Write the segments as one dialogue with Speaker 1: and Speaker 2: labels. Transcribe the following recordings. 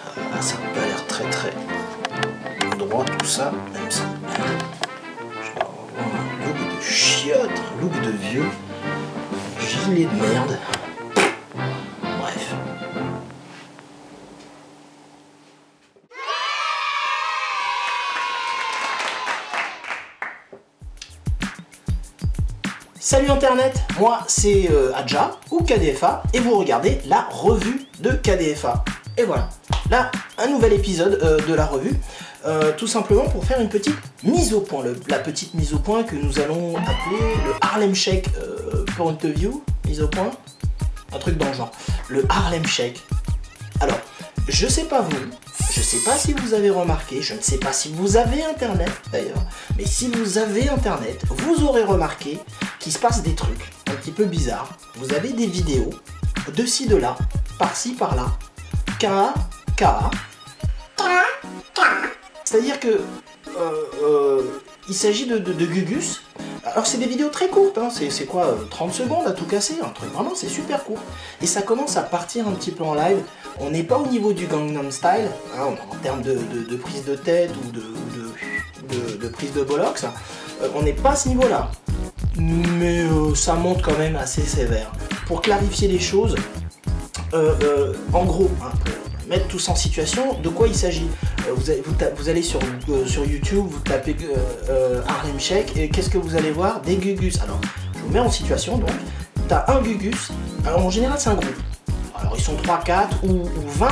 Speaker 1: Ah, ça n'a pas l'air très très droit tout ça, même si je dois avoir un look de chiotte, un look de vieux, gilet de merde. Bref. Salut Internet, moi c'est Adja ou KDFA et vous regardez la revue de KDFA. Et voilà, là un nouvel épisode de la revue, tout simplement pour faire une petite mise au point, la petite mise au point que nous allons appeler le Harlem Shake point of view, mise au point, un truc dans le genre, le Harlem Shake. Alors, je sais pas vous, je sais pas si vous avez remarqué, je ne sais pas si vous avez internet d'ailleurs, mais si vous avez internet, vous aurez remarqué qu'il se passe des trucs un petit peu bizarres. Vous avez des vidéos de ci, de là, par-ci, par-là, c'est-à-dire que il s'agit de Gugus. Alors c'est des vidéos très courtes, hein. C'est quoi, 30 secondes à tout casser, un truc vraiment, c'est super court. Et ça commence à partir un petit peu en live. On n'est pas au niveau du Gangnam Style, hein, en termes de prise de tête ou de prise de bollocks. On n'est pas à ce niveau-là. Mais ça monte quand même assez sévère. Pour clarifier les choses, en gros, hein, pour mettre tous en situation, de quoi il s'agit. Vous allez sur YouTube, vous tapez Harlem Shake, et qu'est-ce que vous allez voir? Des Gugus. Alors, je vous mets en situation, donc, t'as un Gugus, alors en général c'est un groupe. Alors ils sont 3, 4 ou 20,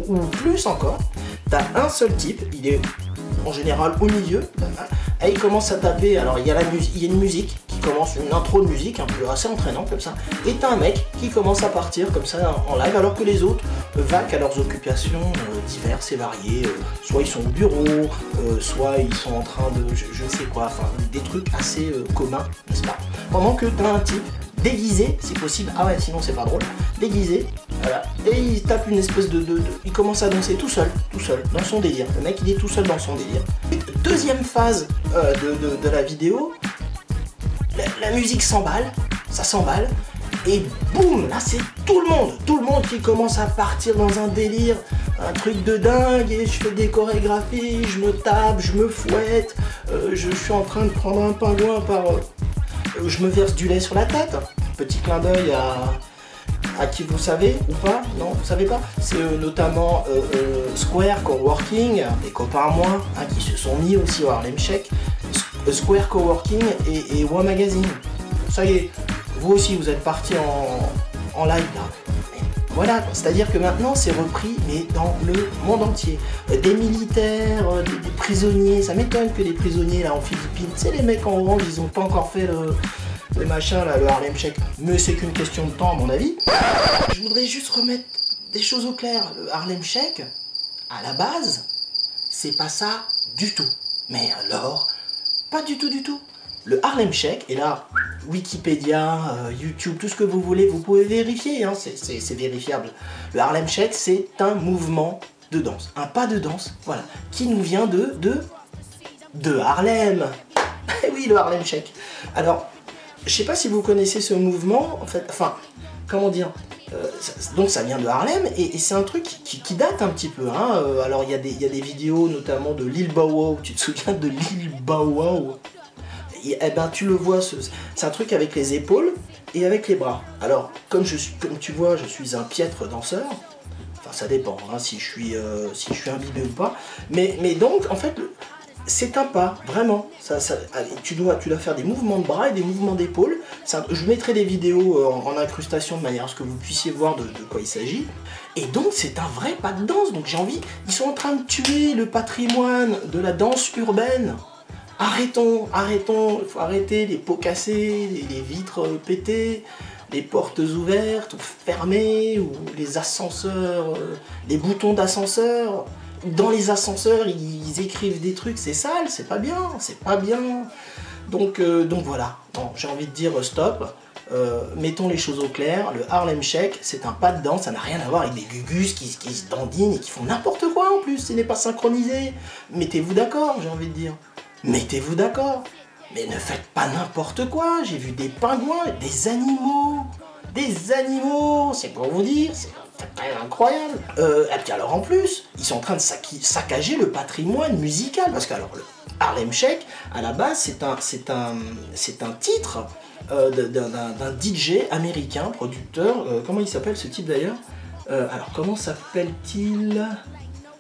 Speaker 1: ou plus encore. T'as un seul type, il est en général au milieu, et il commence à taper, alors il y a une musique qui commence, une intro de musique un peu assez entraînante comme ça, et t'as un mec qui commence à partir comme ça en live, alors que les autres vaquent à leurs occupations diverses et variées, soit ils sont au bureau, soit ils sont en train de, je ne sais quoi, enfin des trucs assez communs, n'est-ce pas? Pendant que t'as un type déguisé, si possible, ah ouais sinon c'est pas drôle, déguisé, voilà, et il tape une espèce il commence à danser tout seul, dans son délire, le mec il est tout seul dans son délire. Deuxième phase de la vidéo, la musique s'emballe, ça s'emballe, et boum, là c'est tout le monde qui commence à partir dans un délire, un truc de dingue, et je fais des chorégraphies, je me tape, je me fouette, je suis en train de prendre un pingouin je me verse du lait sur la tête. Petit clin d'œil à qui vous savez ou pas, non, vous savez pas. C'est notamment Square Coworking, des copains à moi, hein, qui se sont mis aussi au Harlem Shake. Square Coworking et One Magazine. Ça y est, vous aussi vous êtes partis en live là. Voilà, c'est-à-dire que maintenant c'est repris, mais dans le monde entier. Des militaires, des prisonniers, ça m'étonne que les prisonniers là en Philippines, c'est les mecs en orange, ils ont pas encore fait le machin là, le Harlem Shake. Mais c'est qu'une question de temps à mon avis. Je voudrais juste remettre des choses au clair. Le Harlem Shake, à la base, c'est pas ça du tout. Mais alors, pas du tout. Le Harlem Shake, et là, Wikipédia, YouTube, tout ce que vous voulez, vous pouvez vérifier, hein, c'est vérifiable. Le Harlem Shake, c'est un mouvement de danse, un pas de danse, voilà, qui nous vient de Harlem. Oui, le Harlem Shake. Alors, je sais pas si vous connaissez ce mouvement, en fait, enfin, comment dire, donc ça vient de Harlem, et c'est un truc qui date un petit peu, hein. Alors il y a des vidéos, notamment de Lil Bow Wow, tu te souviens de Lil Bow Wow? Eh ben tu le vois, c'est un truc avec les épaules et avec les bras. Alors comme tu vois, je suis un piètre danseur. Enfin ça dépend, hein, si je suis imbibé ou pas. Mais donc en fait c'est un pas, vraiment. Tu dois faire des mouvements de bras et des mouvements d'épaules. Je mettrai des vidéos en incrustation de manière à ce que vous puissiez voir de quoi il s'agit. Et donc c'est un vrai pas de danse. Donc j'ai envie, ils sont en train de tuer le patrimoine de la danse urbaine. Arrêtons, il faut arrêter les pots cassés, les vitres pétées, les portes ouvertes ou fermées, ou les ascenseurs, les boutons d'ascenseur. Dans les ascenseurs, ils écrivent des trucs, c'est sale, c'est pas bien. Donc voilà, j'ai envie de dire stop, mettons les choses au clair. Le Harlem Shake, c'est un pas de danse, ça n'a rien à voir avec des gugus qui se dandinent et qui font n'importe quoi en plus, ce n'est pas synchronisé. Mettez-vous d'accord, j'ai envie de dire. Mettez-vous d'accord, mais ne faites pas n'importe quoi. J'ai vu des pingouins, des animaux, c'est pour vous dire, Incroyable. Et puis alors en plus, ils sont en train de saccager le patrimoine musical. Parce que alors, le Harlem Shake, à la base, c'est un titre d'un DJ américain, producteur. Comment il s'appelle ce type d'ailleurs? Alors comment s'appelle-t-il?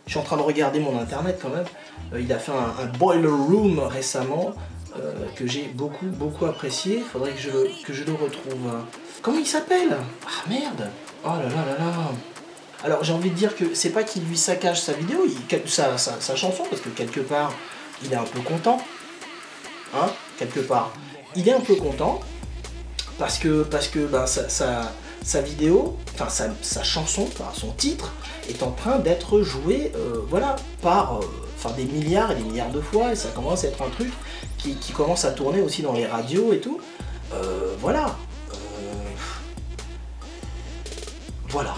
Speaker 1: Je suis en train de regarder mon internet quand même. Il a fait un Boiler Room récemment que j'ai beaucoup apprécié. Faudrait que je le retrouve. Comment il s'appelle? Ah merde. Oh là là là là. Alors j'ai envie de dire que c'est pas qu'il lui saccage sa vidéo, sa chanson, parce que quelque part il est un peu content. Hein, quelque part. Il est un peu content parce que ben, sa vidéo, enfin sa chanson, enfin, son titre, est en train d'être joué voilà, par des milliards et des milliards de fois, et ça commence à être un truc qui commence à tourner aussi dans les radios et tout. Voilà. Voilà.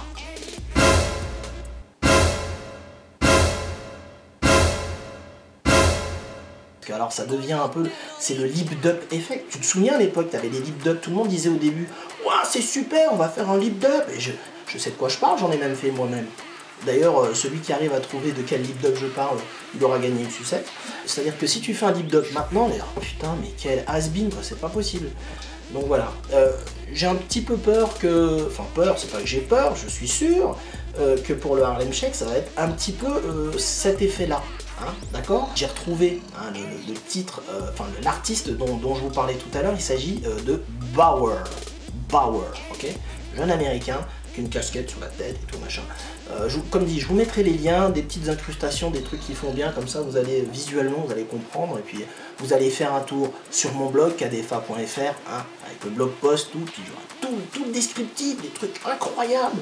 Speaker 1: Alors ça devient un peu, c'est le lip dub effect. Tu te souviens à l'époque, tu avais des lip dub, tout le monde disait au début, ouah c'est super, on va faire un lip dub. Et je sais de quoi je parle, j'en ai même fait moi-même. D'ailleurs, celui qui arrive à trouver de quel lip dub je parle, il aura gagné une sucette. C'est-à-dire que si tu fais un lip dub maintenant, les putain, mais quel has-been, quoi, c'est pas possible. Donc voilà, j'ai un petit peu peur que, enfin peur, c'est pas que j'ai peur, je suis sûr que pour le Harlem Shake, ça va être un petit peu cet effet-là. Hein, d'accord? J'ai retrouvé hein, le titre, l'artiste dont je vous parlais tout à l'heure, il s'agit de Bauer. Bauer, ok? Jeune américain, avec une casquette sur la tête et tout machin. Comme dit, je vous mettrai les liens, des petites incrustations, des trucs qui font bien, comme ça vous allez visuellement, vous allez comprendre, et puis vous allez faire un tour sur mon blog, kdfa.fr, hein, avec le blog post, tout, puis tout le descriptif, des trucs incroyables,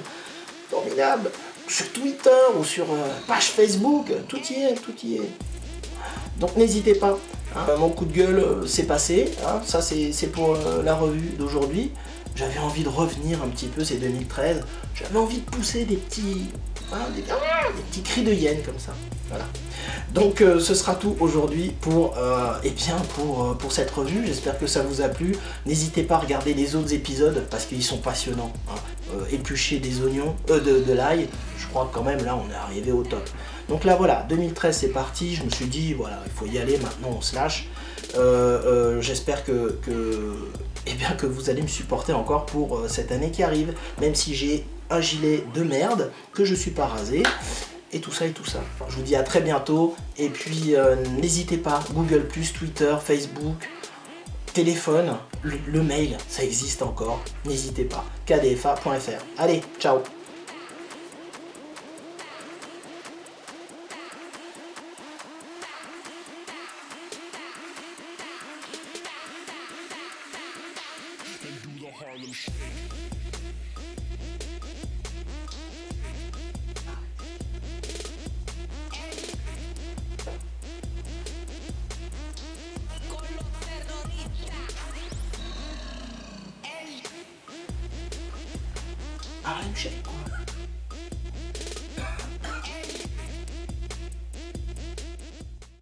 Speaker 1: formidables. Sur Twitter ou sur page Facebook, tout y est. Donc n'hésitez pas, hein. Mon coup de gueule c'est passé, hein. Ça c'est pour la revue d'aujourd'hui. J'avais envie de revenir un petit peu, c'est 2013, j'avais envie de pousser des petits, hein, des petits cris de hyène comme ça, voilà. Donc ce sera tout aujourd'hui pour cette revue, j'espère que ça vous a plu. N'hésitez pas à regarder les autres épisodes parce qu'ils sont passionnants, hein. Éplucher des oignons, de l'ail, je crois que quand même là on est arrivé au top. Donc là voilà, 2013 c'est parti, je me suis dit voilà, il faut y aller, maintenant on se lâche. J'espère que vous allez me supporter encore pour cette année qui arrive, même si j'ai un gilet de merde, que je suis pas rasé, et tout ça et tout ça. Je vous dis à très bientôt, et puis n'hésitez pas, Google+, Twitter, Facebook, téléphone, le mail, ça existe encore, n'hésitez pas, kdfa.fr. Allez, ciao.
Speaker 2: Harlem Shake.
Speaker 1: Harlem Shake, quoi.